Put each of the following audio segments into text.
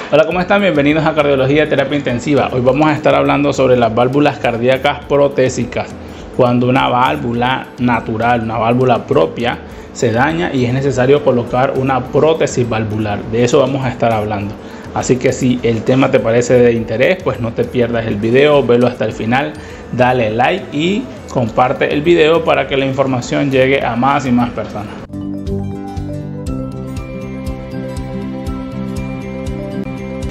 Hola, ¿cómo están? Bienvenidos a Cardiología de Terapia Intensiva. Hoy vamos a estar hablando sobre las válvulas cardíacas protésicas. Cuando una válvula natural, una válvula propia, se daña y es necesario colocar una prótesis valvular. De eso vamos a estar hablando. Así que si el tema te parece de interés, pues no te pierdas el video, velo hasta el final, dale like y comparte el video para que la información llegue a más y más personas.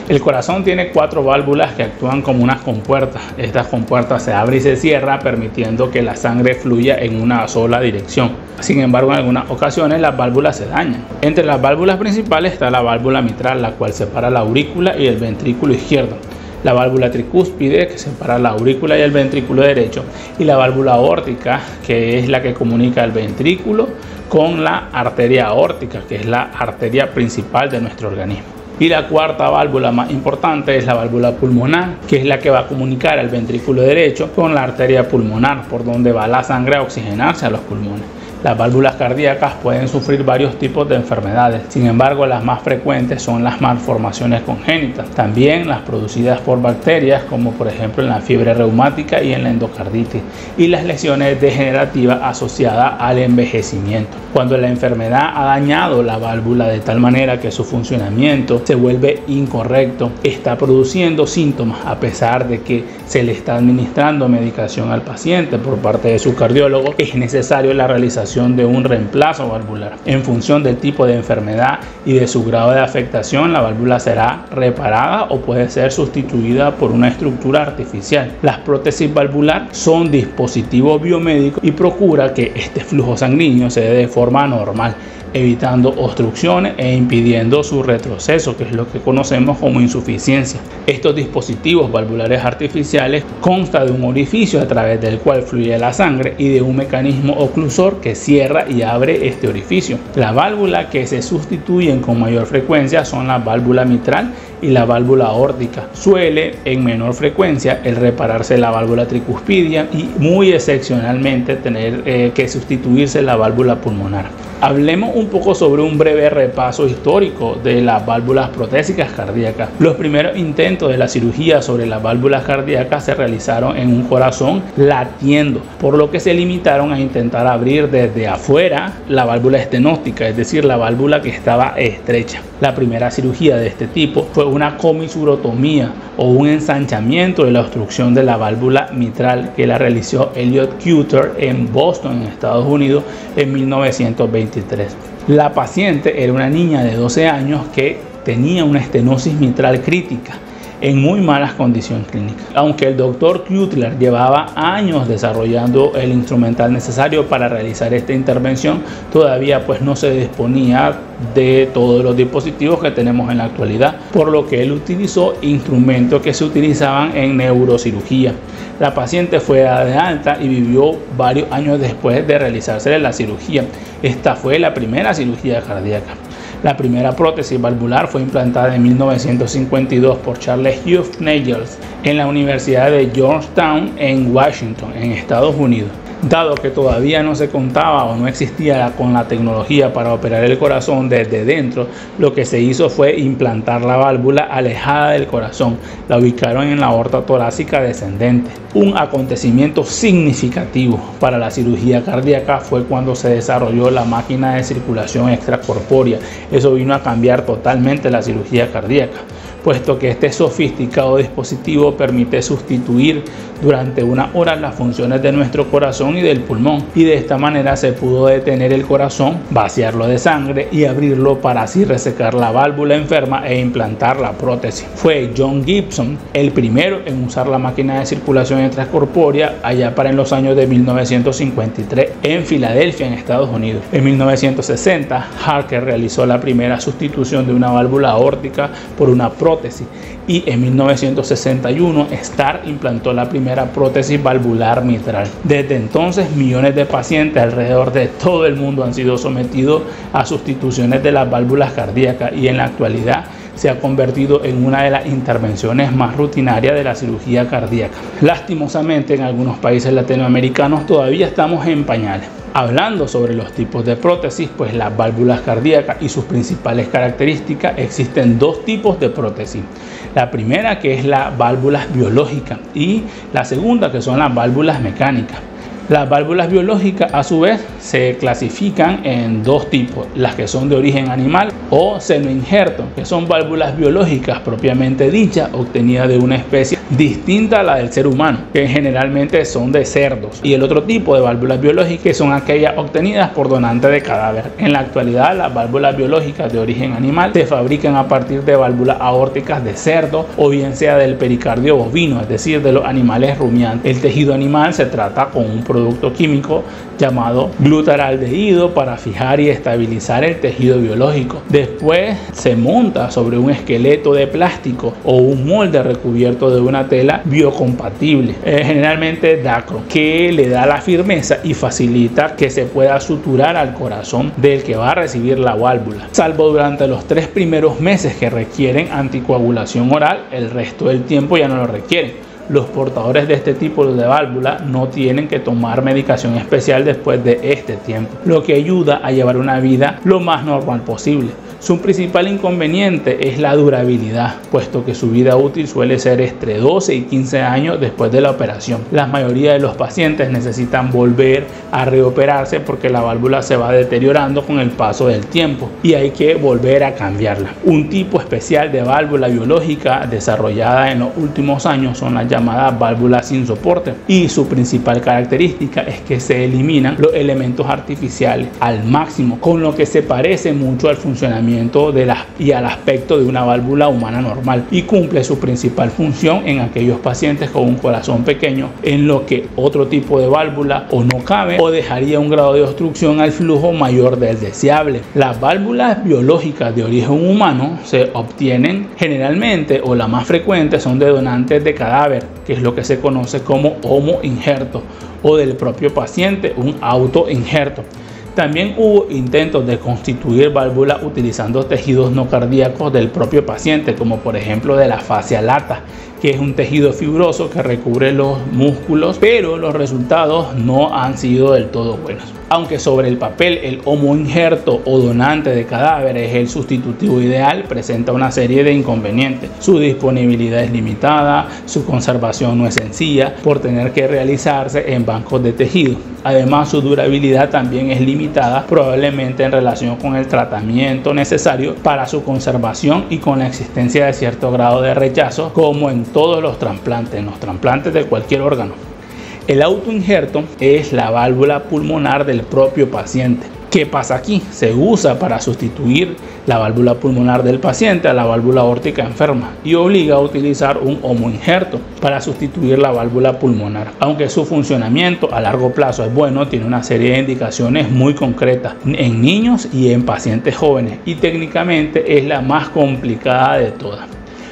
El corazón tiene 4 válvulas que actúan como unas compuertas. Estas compuertas se abren y se cierran, permitiendo que la sangre fluya en una sola dirección. Sin embargo, en algunas ocasiones las válvulas se dañan. Entre las válvulas principales está la válvula mitral, la cual separa la aurícula y el ventrículo izquierdo. La válvula tricúspide, que separa la aurícula y el ventrículo derecho. Y la válvula aórtica, que es la que comunica el ventrículo con la arteria aórtica, que es la arteria principal de nuestro organismo. Y la cuarta válvula más importante es la válvula pulmonar, que es la que va a comunicar el ventrículo derecho con la arteria pulmonar, por donde va la sangre a oxigenarse a los pulmones. Las válvulas cardíacas pueden sufrir varios tipos de enfermedades, sin embargo las más frecuentes son las malformaciones congénitas, también las producidas por bacterias como por ejemplo en la fiebre reumática y en la endocarditis, y las lesiones degenerativas asociadas al envejecimiento. Cuando la enfermedad ha dañado la válvula de tal manera que su funcionamiento se vuelve incorrecto, está produciendo síntomas a pesar de que se le está administrando medicación al paciente por parte de su cardiólogo, es necesario la realización de un reemplazo valvular. En función del tipo de enfermedad y de su grado de afectación, la válvula será reparada o puede ser sustituida por una estructura artificial. Las prótesis valvular son dispositivos biomédicos y procura que este flujo sanguíneo se dé de forma normal, evitando obstrucciones e impidiendo su retroceso, que es lo que conocemos como insuficiencia. Estos dispositivos valvulares artificiales constan de un orificio a través del cual fluye la sangre y de un mecanismo oclusor que cierra y abre este orificio. Las válvulas que se sustituyen con mayor frecuencia son la válvula mitral y la válvula aórtica. Suele en menor frecuencia el repararse la válvula tricúspide y muy excepcionalmente tener que sustituirse la válvula pulmonar. Hablemos un poco sobre un breve repaso histórico de las válvulas protésicas cardíacas. Los primeros intentos de la cirugía sobre las válvulas cardíacas se realizaron en un corazón latiendo, por lo que se limitaron a intentar abrir desde afuera la válvula estenóstica, es decir, la válvula que estaba estrecha. La primera cirugía de este tipo fue una comisurotomía o un ensanchamiento de la obstrucción de la válvula mitral que la realizó Elliot Cutter en Boston, en Estados Unidos, en 1923. La paciente era una niña de 12 años que tenía una estenosis mitral crítica en muy malas condiciones clínicas. Aunque el doctor Cutler llevaba años desarrollando el instrumental necesario para realizar esta intervención, todavía pues no se disponía de todos los dispositivos que tenemos en la actualidad, por lo que él utilizó instrumentos que se utilizaban en neurocirugía. La paciente fue de alta y vivió varios años después de realizarse la cirugía. Esta fue la primera cirugía cardíaca. La primera prótesis valvular fue implantada en 1952 por Charles Hugh Nichols en la Universidad de Georgetown en Washington, en Estados Unidos. Dado que todavía no se contaba o no existía con la tecnología para operar el corazón desde dentro, lo que se hizo fue implantar la válvula alejada del corazón. La ubicaron en la aorta torácica descendente. Un acontecimiento significativo para la cirugía cardíaca fue cuando se desarrolló la máquina de circulación extracorpórea. Eso vino a cambiar totalmente la cirugía cardíaca, puesto que este sofisticado dispositivo permite sustituir durante una hora las funciones de nuestro corazón y del pulmón, y de esta manera se pudo detener el corazón, vaciarlo de sangre y abrirlo para así resecar la válvula enferma e implantar la prótesis. Fue John Gibson el primero en usar la máquina de circulación extracorpórea allá para en los años de 1953 en Filadelfia, en Estados Unidos. En 1960 Harker realizó la primera sustitución de una válvula aórtica por una prótesis, y en 1961 Starr implantó la primera prótesis valvular mitral. Desde entonces millones de pacientes alrededor de todo el mundo han sido sometidos a sustituciones de las válvulas cardíacas y en la actualidad se ha convertido en una de las intervenciones más rutinarias de la cirugía cardíaca. Lastimosamente en algunos países latinoamericanos todavía estamos en pañales. Hablando sobre los tipos de prótesis, pues las válvulas cardíacas y sus principales características, existen dos tipos de prótesis. La primera, que es la válvula biológica, y la segunda, que son las válvulas mecánicas. Las válvulas biológicas, a su vez, se clasifican en dos tipos: las que son de origen animal o senoinjerto, que son válvulas biológicas propiamente dichas, obtenidas de una especie distinta a la del ser humano, que generalmente son de cerdos. Y el otro tipo de válvulas biológicas, que son aquellas obtenidas por donantes de cadáver. En la actualidad, las válvulas biológicas de origen animal se fabrican a partir de válvulas aórticas de cerdo, o bien sea del pericardio bovino, es decir, de los animales rumiantes. El tejido animal se trata con un producto químico llamado glutaraldehído para fijar y estabilizar el tejido biológico. Después se monta sobre un esqueleto de plástico o un molde recubierto de una tela biocompatible, generalmente Dacron, que le da la firmeza y facilita que se pueda suturar al corazón del que va a recibir la válvula. Salvo durante los 3 primeros meses que requieren anticoagulación oral, el resto del tiempo ya no lo requieren. Los portadores de este tipo de válvula no tienen que tomar medicación especial después de este tiempo, lo que ayuda a llevar una vida lo más normal posible. Su principal inconveniente es la durabilidad, puesto que su vida útil suele ser entre 12 y 15 años después de la operación. La mayoría de los pacientes necesitan volver a reoperarse porque la válvula se va deteriorando con el paso del tiempo y hay que volver a cambiarla. Un tipo especial de válvula biológica desarrollada en los últimos años son las llamadas válvulas sin soporte, y su principal característica es que se eliminan los elementos artificiales al máximo, con lo que se parece mucho al funcionamiento y al aspecto de una válvula humana normal, y cumple su principal función en aquellos pacientes con un corazón pequeño, en lo que otro tipo de válvula o no cabe o dejaría un grado de obstrucción al flujo mayor del deseable. Las válvulas biológicas de origen humano se obtienen generalmente, o la más frecuente, son de donantes de cadáver, que es lo que se conoce como homoinjerto, o del propio paciente, un autoinjerto. También hubo intentos de constituir válvulas utilizando tejidos no cardíacos del propio paciente, como por ejemplo de la fascia lata, que es un tejido fibroso que recubre los músculos, pero los resultados no han sido del todo buenos. Aunque sobre el papel el homoinjerto o donante de cadáver es el sustitutivo ideal, presenta una serie de inconvenientes. Su disponibilidad es limitada, su conservación no es sencilla por tener que realizarse en bancos de tejido. Además, su durabilidad también es limitada, probablemente en relación con el tratamiento necesario para su conservación y con la existencia de cierto grado de rechazo, como en todos los trasplantes, de cualquier órgano. El autoinjerto es la válvula pulmonar del propio paciente. ¿Qué pasa aquí? Se usa para sustituir la válvula pulmonar del paciente a la válvula aórtica enferma y obliga a utilizar un homoinjerto para sustituir la válvula pulmonar. Aunque su funcionamiento a largo plazo es bueno, tiene una serie de indicaciones muy concretas en niños y en pacientes jóvenes, y técnicamente es la más complicada de todas.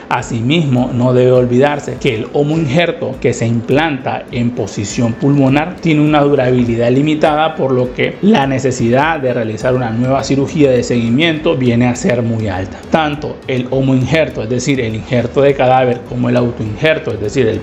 Asimismo, no debe olvidarse que el homoinjerto que se implanta en posición pulmonar tiene una durabilidad limitada, por lo que la necesidad de realizar una nueva cirugía de seguimiento viene a ser muy alta. Tanto el homoinjerto, es decir, el injerto de cadáver, como el autoinjerto, es decir, del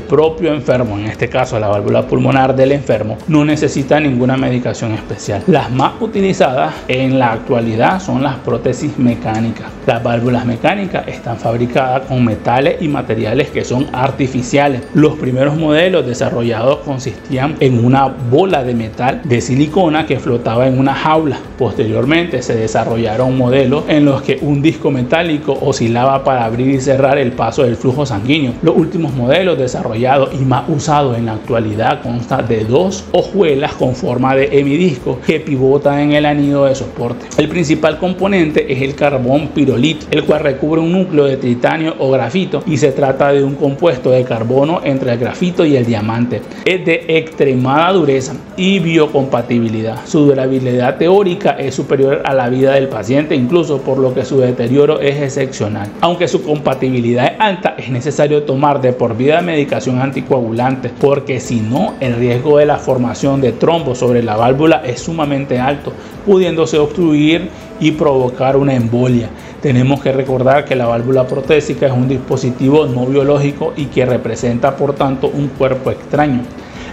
propio enfermo, en este caso la válvula pulmonar del enfermo, no necesita ninguna medicación especial. Las más utilizadas en la actualidad son las prótesis mecánicas. Las válvulas mecánicas están fabricadas con metales y materiales que son artificiales. Los primeros modelos desarrollados consistían en una bola de metal de silicona que flotaba en una jaula. Posteriormente se desarrollaron modelos en los que un disco metálico oscilaba para abrir y cerrar el paso del flujo sanguíneo. Los últimos modelos desarrollado y más usado en la actualidad consta de 2 hojuelas con forma de hemidisco que pivotan en el anillo de soporte. El principal componente es el carbón pirolito, el cual recubre un núcleo de titanio o grafito, y se trata de un compuesto de carbono entre el grafito y el diamante. Es de extremada dureza y biocompatibilidad. Su durabilidad teórica es superior a la vida del paciente, incluso, por lo que su deterioro es excepcional. Aunque su compatibilidad es alta, es necesario tomar de por vida medicación anticoagulante, porque si no, el riesgo de la formación de trombos sobre la válvula es sumamente alto, pudiéndose obstruir y provocar una embolia. Tenemos que recordar que la válvula protésica es un dispositivo no biológico y que representa, por tanto, un cuerpo extraño.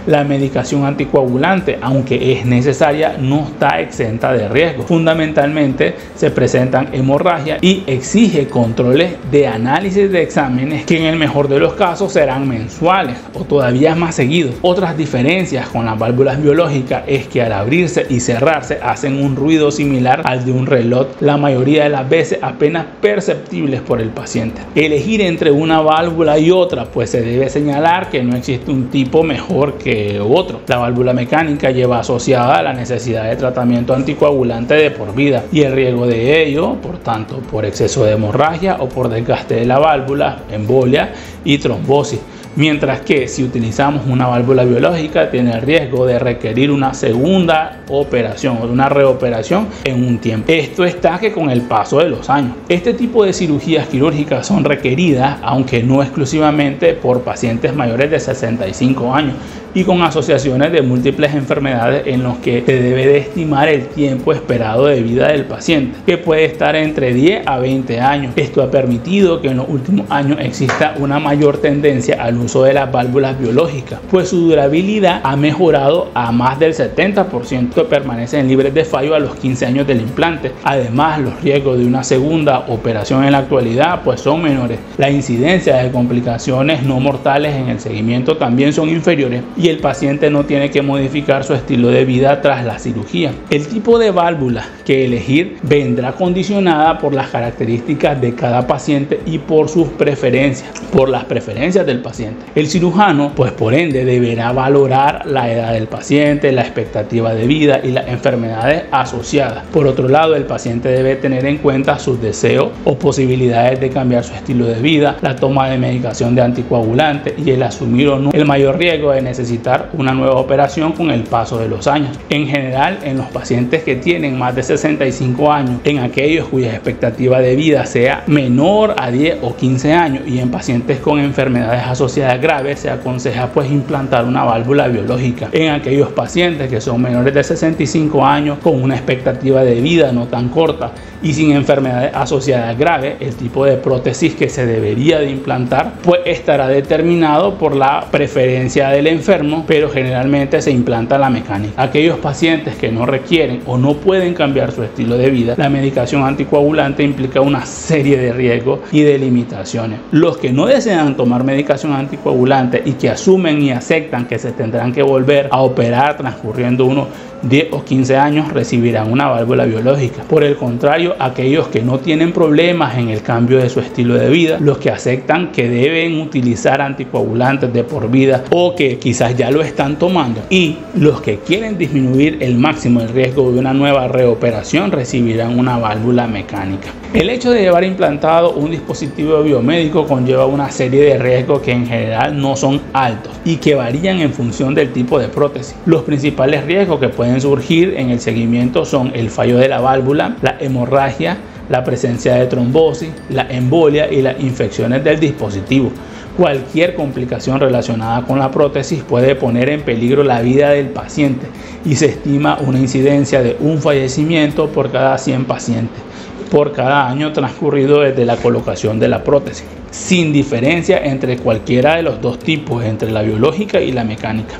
La medicación anticoagulante, aunque es necesaria, no está exenta de riesgo. Fundamentalmente se presentan hemorragias y exige controles de análisis de exámenes que en el mejor de los casos serán mensuales o todavía más seguidos. Otras diferencias con las válvulas biológicas es que al abrirse y cerrarse hacen un ruido similar al de un reloj, la mayoría de las veces apenas perceptibles por el paciente. Elegir entre una válvula y otra, pues se debe señalar que no existe un tipo mejor que otro. La válvula mecánica lleva asociada la necesidad de tratamiento anticoagulante de por vida y el riesgo de ello, por tanto, por exceso de hemorragia o por desgaste de la válvula, embolia y trombosis. Mientras que si utilizamos una válvula biológica tiene el riesgo de requerir una segunda operación o una reoperación en un tiempo. Esto está que con el paso de los años. Este tipo de cirugías quirúrgicas son requeridas, aunque no exclusivamente por pacientes mayores de 65 años y con asociaciones de múltiples enfermedades en los que se debe de estimar el tiempo esperado de vida del paciente, que puede estar entre 10 a 20 años. Esto ha permitido que en los últimos años exista una mayor tendencia al uso de las válvulas biológicas, pues su durabilidad ha mejorado a más del 70%, permanecen libres de fallo a los 15 años del implante. Además, los riesgos de una segunda operación en la actualidad pues son menores. La incidencia de complicaciones no mortales en el seguimiento también son inferiores y el paciente no tiene que modificar su estilo de vida tras la cirugía. El tipo de válvula que elegir vendrá condicionada por las características de cada paciente y por sus preferencias, por las preferencias del paciente. El cirujano, pues por ende, deberá valorar la edad del paciente, la expectativa de vida y las enfermedades asociadas. Por otro lado, el paciente debe tener en cuenta sus deseos o posibilidades de cambiar su estilo de vida, la toma de medicación de anticoagulante y el asumir o no el mayor riesgo de necesitar una nueva operación con el paso de los años. En general, en los pacientes que tienen más de 65 años, en aquellos cuya expectativa de vida sea menor a 10 o 15 años y en pacientes con enfermedades asociadas graves, se aconseja pues implantar una válvula biológica. En aquellos pacientes que son menores de 65 años con una expectativa de vida no tan corta y sin enfermedades asociadas graves, el tipo de prótesis que se debería de implantar pues estará determinado por la preferencia del enfermo, pero generalmente se implanta la mecánica. Aquellos pacientes que no requieren o no pueden cambiar su estilo de vida, la medicación anticoagulante implica una serie de riesgos y de limitaciones. Los que no desean tomar medicación anticoagulante y que asumen y aceptan que se tendrán que volver a operar transcurriendo unos 10 o 15 años recibirán una válvula biológica. Por el contrario, aquellos que no tienen problemas en el cambio de su estilo de vida, los que aceptan que deben utilizar anticoagulantes de por vida o que quizás ya lo están tomando, y los que quieren disminuir el máximo el riesgo de una nueva reoperación recibirán una válvula mecánica. El hecho de llevar implantado un dispositivo biomédico conlleva una serie de riesgos que en general no son altos y que varían en función del tipo de prótesis. Los principales riesgos que pueden surgir en el seguimiento son el fallo de la válvula, la hemorragia, la presencia de trombosis, la embolia y las infecciones del dispositivo. Cualquier complicación relacionada con la prótesis puede poner en peligro la vida del paciente y se estima una incidencia de un fallecimiento por cada 100 pacientes por cada año transcurrido desde la colocación de la prótesis, sin diferencia entre cualquiera de los dos tipos, entre la biológica y la mecánica.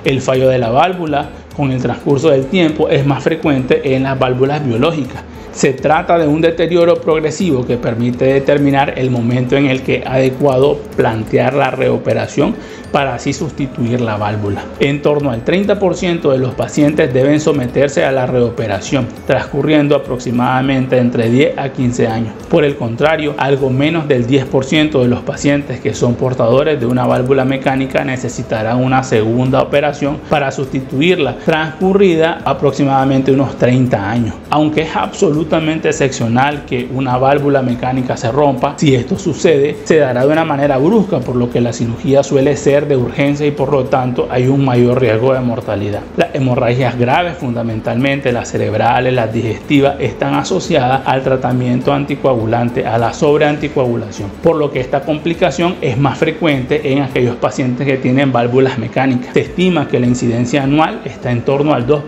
El fallo de la válvula con el transcurso del tiempo es más frecuente en las válvulas biológicas. Se trata de un deterioro progresivo que permite determinar el momento en el que es adecuado plantear la reoperación para así sustituir la válvula. En torno al 30% de los pacientes deben someterse a la reoperación, transcurriendo aproximadamente entre 10 a 15 años. Por el contrario, algo menos del 10% de los pacientes que son portadores de una válvula mecánica necesitarán una segunda operación para sustituirla, transcurrida aproximadamente unos 30 años. Aunque es absolutamente excepcional que una válvula mecánica se rompa, si esto sucede, se dará de una manera brusca, por lo que la cirugía suele ser de urgencia y por lo tanto hay un mayor riesgo de mortalidad. Las hemorragias graves, fundamentalmente las cerebrales, las digestivas, están asociadas al tratamiento anticoagulante, a la sobreanticoagulación, por lo que esta complicación es más frecuente en aquellos pacientes que tienen válvulas mecánicas. Se estima que la incidencia anual está en torno al 2%.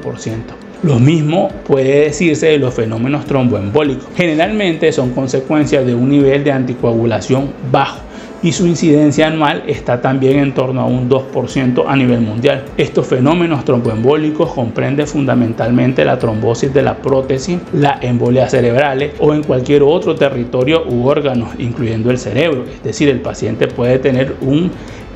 Lo mismo puede decirse de los fenómenos tromboembólicos. Generalmente son consecuencias de un nivel de anticoagulación bajo, y su incidencia anual está también en torno a un 2% a nivel mundial. Estos fenómenos tromboembólicos comprenden fundamentalmente la trombosis de la prótesis, la embolia cerebrales o en cualquier otro territorio u órgano, incluyendo el cerebro, es decir, el paciente puede tener un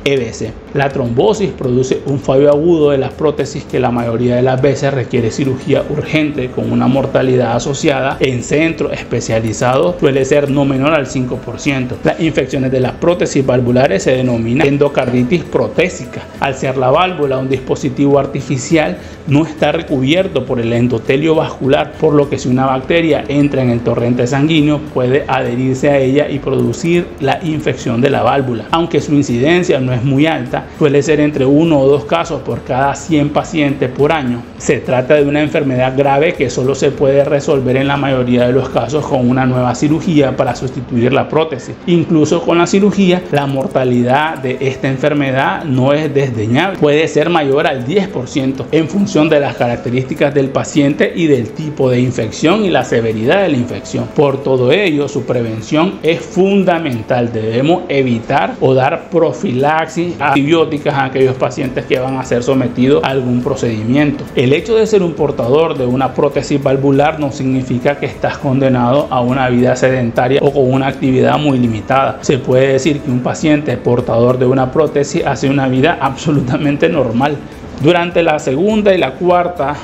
EBC. La trombosis produce un fallo agudo de las prótesis que la mayoría de las veces requiere cirugía urgente con una mortalidad asociada en centros especializados suele ser no menor al 5%. Las infecciones de las prótesis valvulares se denominan endocarditis protésica. Al ser la válvula un dispositivo artificial, no está recubierto por el endotelio vascular, por lo que si una bacteria entra en el torrente sanguíneo puede adherirse a ella y producir la infección de la válvula. Aunque su incidencia no es muy alta, suele ser entre 1 o 2 casos por cada 100 pacientes por año. Se trata de una enfermedad grave que solo se puede resolver en la mayoría de los casos con una nueva cirugía para sustituir la prótesis. Incluso con la cirugía, la mortalidad de esta enfermedad no es desdeñable. Puede ser mayor al 10% en función de las características del paciente y del tipo de infección y la severidad de la infección. Por todo ello, su prevención es fundamental. Debemos evitar o dar profilaxis antibióticas a aquellos pacientes que van a ser sometidos a algún procedimiento. El hecho de ser un portador de una prótesis valvular no significa que estás condenado a una vida sedentaria o con una actividad muy limitada. Se puede decir que un paciente portador de una prótesis hace una vida absolutamente normal. Durante la segunda y la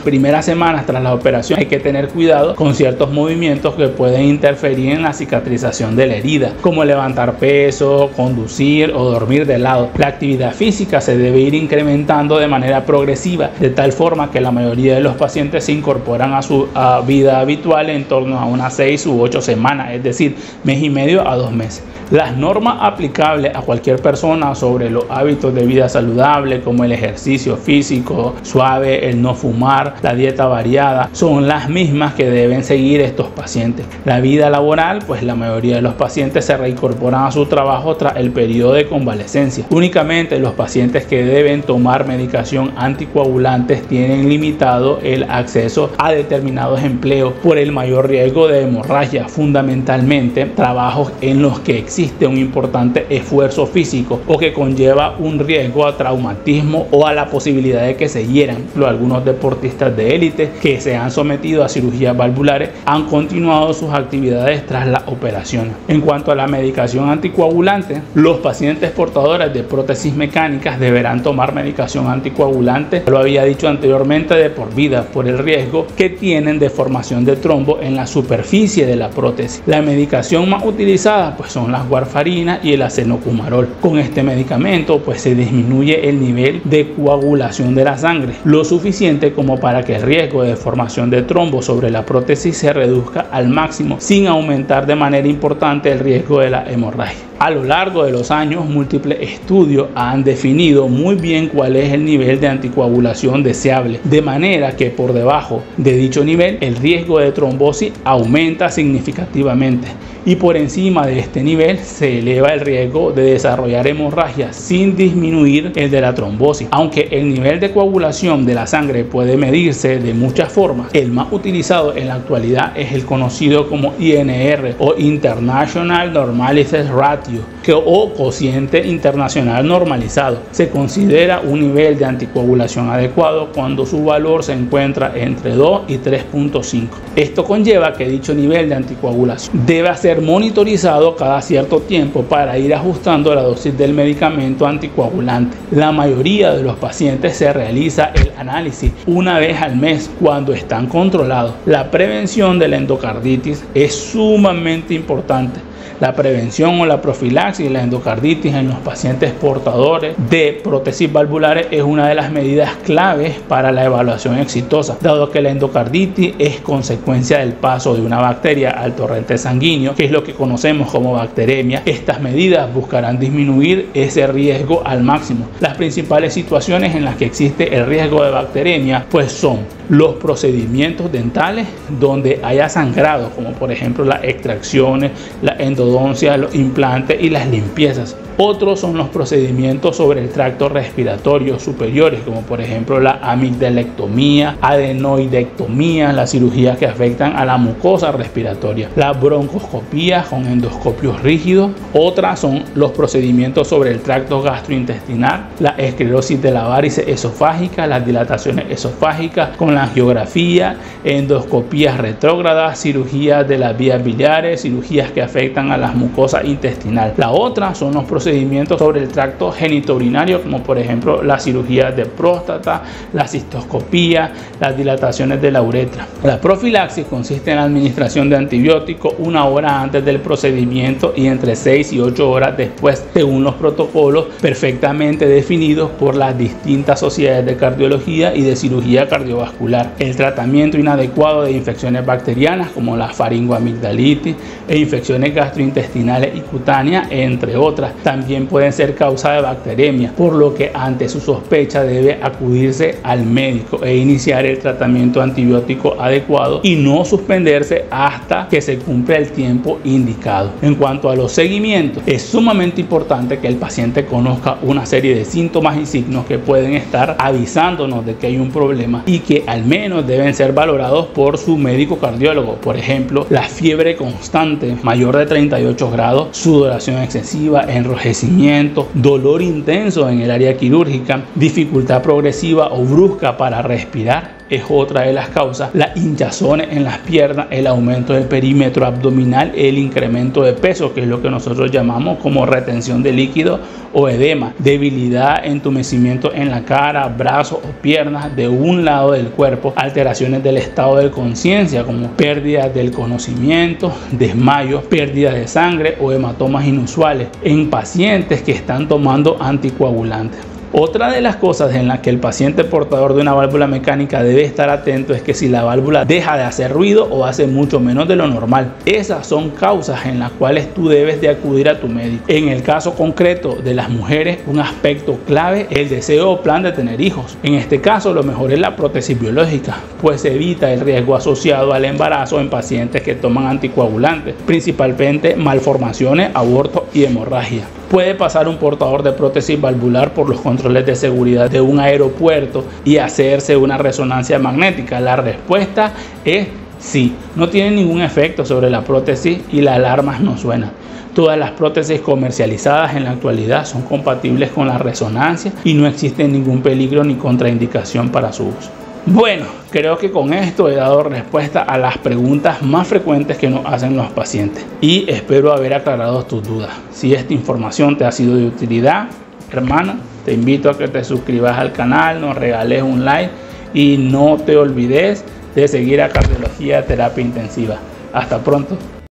primera semanas tras la operación hay que tener cuidado con ciertos movimientos que pueden interferir en la cicatrización de la herida, como levantar peso, conducir o dormir de lado. La actividad física se debe ir incrementando de manera progresiva, de tal forma que la mayoría de los pacientes se incorporan a su vida habitual en torno a unas 6 u 8 semanas, es decir, mes y medio a 2 meses. Las normas aplicables a cualquier persona sobre los hábitos de vida saludable, como el ejercicio físico suave, el no fumar, la dieta variada, son las mismas que deben seguir estos pacientes. La vida laboral, pues la mayoría de los pacientes se reincorporan a su trabajo tras el periodo de convalecencia. Únicamente los pacientes que deben tomar medicación anticoagulantes tienen limitado el acceso a determinados empleos por el mayor riesgo de hemorragia, fundamentalmente trabajos en los que existe un importante esfuerzo físico o que conlleva un riesgo a traumatismo o a la posibilidad de que se hieran. Algunos deportistas de élite que se han sometido a cirugías valvulares han continuado sus actividades tras la operación. En cuanto a la medicación anticoagulante, los pacientes portadores de prótesis mecánicas deberán tomar medicación anticoagulante, lo había dicho anteriormente, de por vida por el riesgo que tienen de formación de trombo en la superficie de la prótesis. La medicación más utilizada pues son las warfarina y el acenocumarol. Con este medicamento pues se disminuye el nivel de coagulación de la sangre, lo suficiente como para que el riesgo de formación de trombo sobre la prótesis se reduzca al máximo, sin aumentar de manera importante el riesgo de la hemorragia. A lo largo de los años, múltiples estudios han definido muy bien cuál es el nivel de anticoagulación deseable, de manera que por debajo de dicho nivel el riesgo de trombosis aumenta significativamente y por encima de este nivel se eleva el riesgo de desarrollar hemorragia sin disminuir el de la trombosis. Aunque el nivel de coagulación de la sangre puede medirse de muchas formas, el más utilizado en la actualidad es el conocido como INR o International Normalized Ratio o cociente internacional normalizado. Se considera un nivel de anticoagulación adecuado cuando su valor se encuentra entre 2 y 3.5. Esto conlleva que dicho nivel de anticoagulación debe ser monitorizado cada cierto tiempo para ir ajustando la dosis del medicamento anticoagulante. La mayoría de los pacientes se realiza el análisis una vez al mes cuando están controlados. La prevención de la endocarditis es sumamente importante. La prevención o la profilaxis de la endocarditis en los pacientes portadores de prótesis valvulares es una de las medidas claves para la evaluación exitosa, dado que la endocarditis es consecuencia del paso de una bacteria al torrente sanguíneo, que es lo que conocemos como bacteremia. Estas medidas buscarán disminuir ese riesgo al máximo. Las principales situaciones en las que existe el riesgo de bacteremia pues son los procedimientos dentales donde haya sangrado, como por ejemplo las extracciones, la endodoncia, los implantes y las limpiezas. Otros son los procedimientos sobre el tracto respiratorio superiores, como por ejemplo la amigdalectomía, adenoidectomía, las cirugías que afectan a la mucosa respiratoria, la broncoscopía con endoscopios rígidos. Otras son los procedimientos sobre el tracto gastrointestinal, la esclerosis de la varice esofágica, las dilataciones esofágicas con la angiografía, endoscopías retrógradas, cirugías de las vías biliares, cirugías que afectan a las mucosas intestinales. La otra son los procedimientos sobre el tracto genitourinario, como por ejemplo la cirugía de próstata, la cistoscopía, las dilataciones de la uretra. La profilaxis consiste en la administración de antibióticos 1 hora antes del procedimiento y entre 6 y 8 horas después, según los protocolos perfectamente definidos por las distintas sociedades de cardiología y de cirugía cardiovascular. El tratamiento inadecuado de infecciones bacterianas como la faringoamigdalitis e infecciones gastrointestinales y cutáneas, entre otras, también pueden ser causa de bacteremia, por lo que ante su sospecha debe acudirse al médico e iniciar el tratamiento antibiótico adecuado y no suspenderse hasta que se cumpla el tiempo indicado. En cuanto a los seguimientos, es sumamente importante que el paciente conozca una serie de síntomas y signos que pueden estar avisándonos de que hay un problema y que al menos deben ser valorados por su médico cardiólogo. Por ejemplo, la fiebre constante mayor de 38 grados, sudoración excesiva, enrojecimiento, dolor intenso en el área quirúrgica, dificultad progresiva o brusca para respirar es otra de las causas, las hinchazones en las piernas, el aumento del perímetro abdominal, el incremento de peso, que es lo que nosotros llamamos como retención de líquido o edema, debilidad, entumecimiento en la cara, brazos o piernas de un lado del cuerpo, alteraciones del estado de conciencia como pérdida del conocimiento, desmayos, pérdida de sangre o hematomas inusuales en pacientes que están tomando anticoagulantes. Otra de las cosas en las que el paciente portador de una válvula mecánica debe estar atento es que si la válvula deja de hacer ruido o hace mucho menos de lo normal. Esas son causas en las cuales tú debes de acudir a tu médico. En el caso concreto de las mujeres, un aspecto clave es el deseo o plan de tener hijos. En este caso, lo mejor es la prótesis biológica, pues evita el riesgo asociado al embarazo en pacientes que toman anticoagulantes, principalmente malformaciones, abortos y hemorragia. Puede pasar un portador de prótesis valvular por los controles de seguridad de un aeropuerto y hacerse una resonancia magnética. La respuesta es sí. No tiene ningún efecto sobre la prótesis y las alarmas no suenan. Todas las prótesis comercializadas en la actualidad son compatibles con la resonancia y no existe ningún peligro ni contraindicación para su uso. Bueno, creo que con esto he dado respuesta a las preguntas más frecuentes que nos hacen los pacientes y espero haber aclarado tus dudas. Si esta información te ha sido de utilidad, hermana, te invito a que te suscribas al canal, nos regales un like y no te olvides de seguir a Cardiología Terapia Intensiva. Hasta pronto.